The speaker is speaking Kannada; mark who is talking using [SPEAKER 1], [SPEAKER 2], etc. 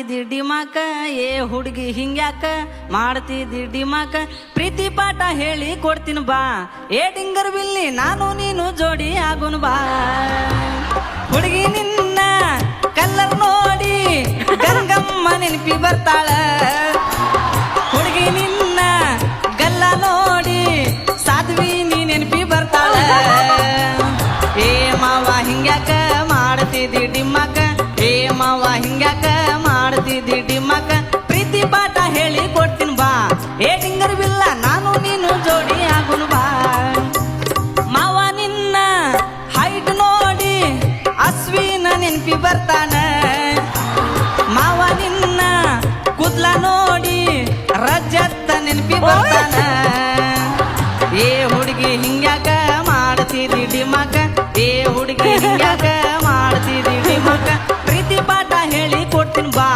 [SPEAKER 1] ಮಾಡ್ತಿದ್ದಿ ಡಿಮಾಕ ಏ ಹುಡುಗಿ ಹಿಂಗ್ಯಾಕ ಮಾಡ್ತಿದ್ದಿ ಡಿಮಾಕ ಪ್ರೀತಿ ಪಾಠ ಹೇಳಿ ಕೊಡ್ತೀನಿ ಬಾ ಏ ಡಿಂಗರ್ ಬಿಲ್ಲಿ ನಾನು ನೀನು ಜೋಡಿ ಆಗುನ್ ಬಾ ಹುಡುಗಿ ನಿನ್ನ ಕಲ್ಲರ್ ನೋಡಿ ಗಂಗಮ್ಮ ನೆನಪಿ ಬರ್ತಾಳ ಹುಡುಗಿ ನಿನ್ನ ಗಲ್ಲ ನೋಡಿ ಸಾಧ್ವಿ ನೀ ನೆನಪಿ ಬರ್ತಾಳ ಏ ಮಾವ ಹಿಂಗ್ಯಾಕ ಮಾಡ್ತಿದ್ದಿ ಡಿಮ್ಮಕ್ಕ ಏ ಮಾವ ಹಿಂಗ್ಯಾಕ ಮಾಡ್ತಿದ್ದಿ ಡಿಮ್ಮಕ್ಕ ಪ್ರೀತಿ ಪಾಠ ಹೇಳಿ ಕೊಡ್ತೀನಿ ಬಾ ಏ ಡಿಂಗರ್ ಬಿಲ್ಲ ನಾನು ನೀನು ಜೋಡಿ ಆಗುನ್ ಬಾ ಮಾವ ನಿನ್ನ ಹೈಟ್ ನೋಡಿ ಅಶ್ವಿನ ನೆನಪಿ ಬರ್ತಾನ ಮಾವ ನಿನ್ನ ಕೂದ್ಲ ನೋಡಿ ರಜತ್ತ ನೆನಪಿ ಬರ್ತಾನ ಏ ಹುಡುಗಿ ಹಿಂಗ್ಯಾಕ ಮಾಡ್ತಿದ್ದಿ ಡಿಮಕ ಏ ಹುಡುಗಿ ಹಿಂಗ್ಯಾಕ ಮಾಡ್ತಿದ್ದಿ ಡಿಮಕ ಪ್ರೀತಿ ಪಾಠ ಹೇಳಿ ಕೊಡ್ತೀನಿ ಬಾ